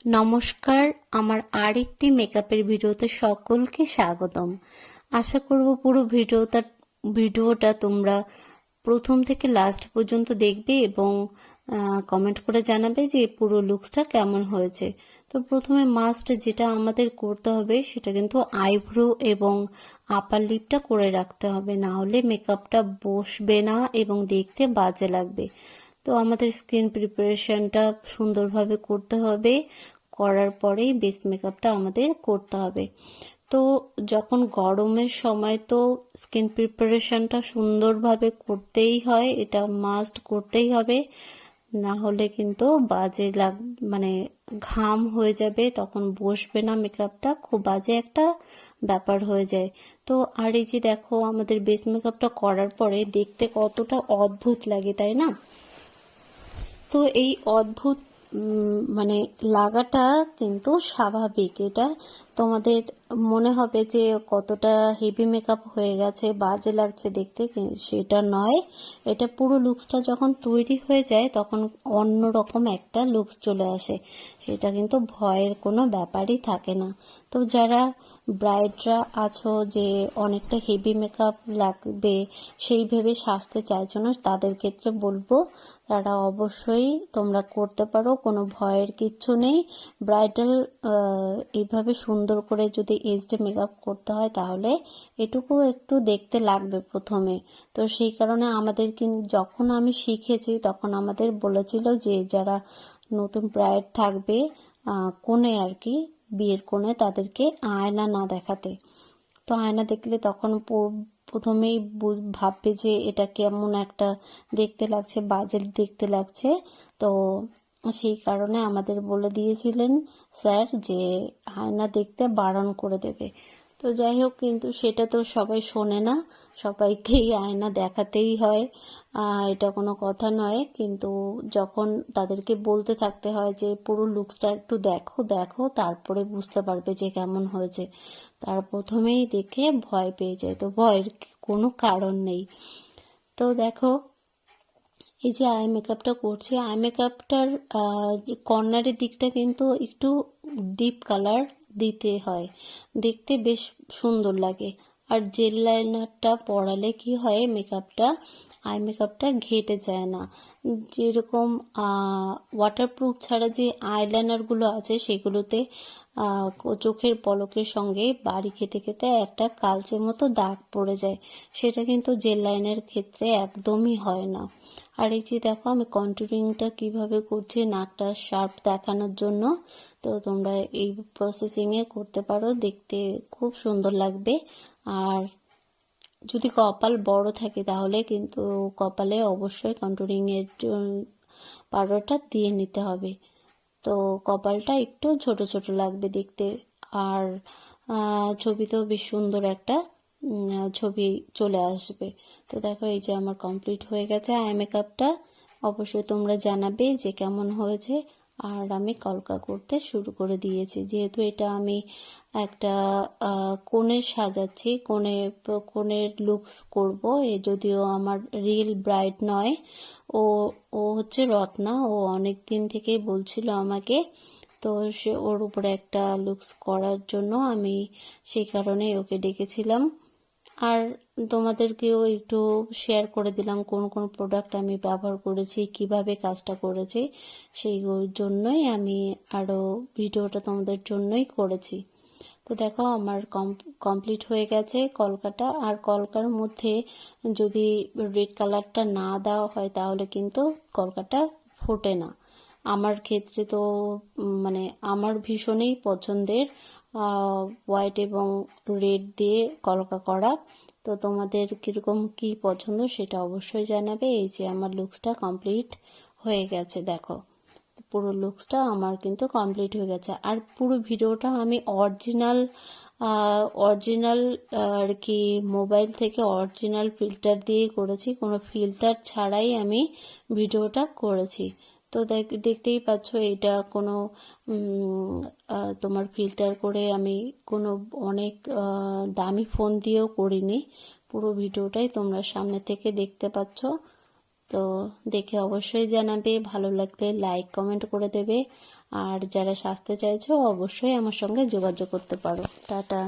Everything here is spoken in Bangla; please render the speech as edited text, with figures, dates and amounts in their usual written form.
নমস্কার, আমার আরেকটি মেকআপের ভিডিওতে সকলকে স্বাগতম। আশা করব পুরো ভিডিওটা তোমরা প্রথম থেকে লাস্ট পর্যন্ত দেখবে এবং কমেন্ট করে জানাবে যে পুরো লুকসটা কেমন হয়েছে। তো প্রথমে মাস্ট যেটা আমাদের করতে হবে সেটা কিন্তু আইব্রো এবং আপার লিপটা করে রাখতে হবে, না হলে মেকআপটা বসবে না এবং দেখতে বাজে লাগবে। তো আমাদের স্কিন প্রিপারেশনটা সুন্দরভাবে করতে হবে, করার পরেই বেস মেকআপটা আমাদের করতে হবে। তো যখন গরমের সময় তো স্কিন প্রিপারেশনটা সুন্দরভাবে করতেই হয়, এটা মাস্ট করতেই হবে, না হলে কিন্তু বাজে মানে ঘাম হয়ে যাবে, তখন বসবে না মেকআপটা, খুব বাজে একটা ব্যাপার হয়ে যায়। তো আর এই যে দেখো আমাদের বেস মেকআপটা করার পরে দেখতে কতটা অদ্ভুত লাগে, তাই না? তো এই অদ্ভুত মানে লাগাটা কিন্তু স্বাভাবিক। এটা তোমাদের মনে হবে যে কতটা হেভি মেকআপ হয়ে গেছে, বাজে লাগছে দেখতে, সেটা নয়। এটা পুরো লুকসটা যখন তৈরি হয়ে যায় তখন অন্যরকম একটা লুকস চলে আসে, সেটা কিন্তু ভয়ের কোনো ব্যাপারই থাকে না। তো যারা ব্রাইডরা আছো যে অনেকটা হেভি মেকআপ লাগবে সেই ভেবে সাজতে চাইছো না, তাদের ক্ষেত্রে বলবো তারা অবশ্যই তোমরা করতে পারো, কোনো ভয়ের কিচ্ছু নেই। ব্রাইডাল এইভাবে সুন্দর করে যদি এইচডি মেকআপ করতে হয় তাহলে এটুকু একটু দেখতে লাগবে প্রথমে। তো সেই কারণে আমাদের যখন আমি শিখেছি তখন আমাদের বলেছিল যে যারা নতুন ব্রাইড থাকবে, কোণে আর কি, বিয়ের কোণে, তাদেরকে আয়না না দেখাতে। তো আয়না দেখলে তখন প্রথমেই ভাববে যে এটা কেমন একটা দেখতে লাগছে, বাজে দেখতে লাগছে। তো সেই কারণে আমাদের বলে দিয়েছিলেন স্যার যে আয়না দেখতে বারণ করে দেবে। তো যাই হোক, কিন্তু সেটা তো সবাই শোনে না, সবাইকেই আয়না দেখাতেই হয়, এটা কোনো কথা নয়। কিন্তু যখন তাদেরকে বলতে থাকতে হয় যে পুরো লুকসটা একটু দেখো দেখো, তারপরে বুঝতে পারবে যে কেমন হয়েছে, তার প্রথমেই দেখে ভয় পেয়ে যায়। তো ভয়ের কোনো কারণ নেই। তো দেখো এই যে আই মেকআপটা করছি, আই মেকআপটার কর্নারের দিকটা কিন্তু একটু ডিপ কালার দিতে হয়, দেখতে বেশ সুন্দর লাগে। আর জেল লাইনারটা পরালে কি হয়, আই মেকআপটা ঘেটে যায় না। যেরকম ওয়াটারপ্রুফ ছাড়া যে আইলাইনারগুলো আছে সেগুলোতে চোখের পলকের সঙ্গে বাড়ি খেতে খেতে একটা কালচে মতো দাগ পড়ে যায়, সেটা কিন্তু জেল লাইনের ক্ষেত্রে একদমই হয় না। আর এই যে দেখো আমি কন্টুরিংটা কিভাবে করছি নাকটা শার্প দেখানোর জন্য। তো তোমরা এই প্রসেসিংয়ে করতে পারো, দেখতে খুব সুন্দর লাগবে। আর যদি কপাল বড় থাকে তাহলে কিন্তু কপালে অবশ্যই কন্টুরিংয়ের পাউডারটা দিয়ে নিতে হবে। তো কপালটা একটু ছোট ছোট লাগবে দেখতে, আর ছবিতেও বেশ সুন্দর একটা ছবি চলে আসবে। তো দেখো এই যে আমার কমপ্লিট হয়ে গেছে আই মেকআপটা। অবশ্যই তোমরা জানাবে যে কেমন হয়েছে। আর আমি কলকা করতে শুরু করে দিয়েছি, যেহেতু এটা আমি একটা কোণে সাজাচ্ছি, কোণের লুকস করব। যদিও আমার রিয়েল ব্রাইড নয়, ও ও হচ্ছে রত্না, ও অনেক দিন থেকেই বলছিল আমাকে। তো সে ওর উপরে একটা লুকস করার জন্য আমি সেই কারণে ওকে ডেকেছিলাম। আর তোমাদেরকেও একটু শেয়ার করে দিলাম কোন কোন প্রোডাক্ট আমি ব্যবহার করেছি, কিভাবে কাজটা করেছি, সেই জন্যই আমি আরও ভিডিওটা তোমাদের জন্যই করেছি। তো দেখো আমার কমপ্লিট হয়ে গেছে কলকাটা। আর কলকার মধ্যে যদি রেড কালারটা না দেওয়া হয় তাহলে কিন্তু কলকাটা ফোটে না। আমার ক্ষেত্রে তো মানে আমার ভীষণই পছন্দের হোয়াইট এবং রেড দিয়ে কলকা করা। তো তোমাদের কীরকম কি পছন্দ সেটা অবশ্যই জানাবে। এই যে আমার লুকসটা কমপ্লিট হয়ে গেছে, দেখো পুরো লুকসটা আমার কিন্তু কমপ্লিট হয়ে গেছে। আর পুরো ভিডিওটা আমি অরিজিনাল আর কি মোবাইল থেকে অরিজিনাল ফিল্টার দিয়েই করেছি, কোনো ফিল্টার ছাড়াই আমি ভিডিওটা করেছি। তো দেখতেই পাচ্ছ এটা কোনো তোমার ফিল্টার করে আমি কোনো অনেক দামি ফোন দিয়েও করিনি, পুরো ভিডিওটাই তোমরা সামনে থেকে দেখতে পাচ্ছ। তো দেখে অবশ্যই জানাবে, ভালো লাগলে লাইক কমেন্ট করে দেবে। আর যারা সাজতে চাইছো অবশ্যই আমার সঙ্গে যোগাযোগ করতে পারো। টাটা।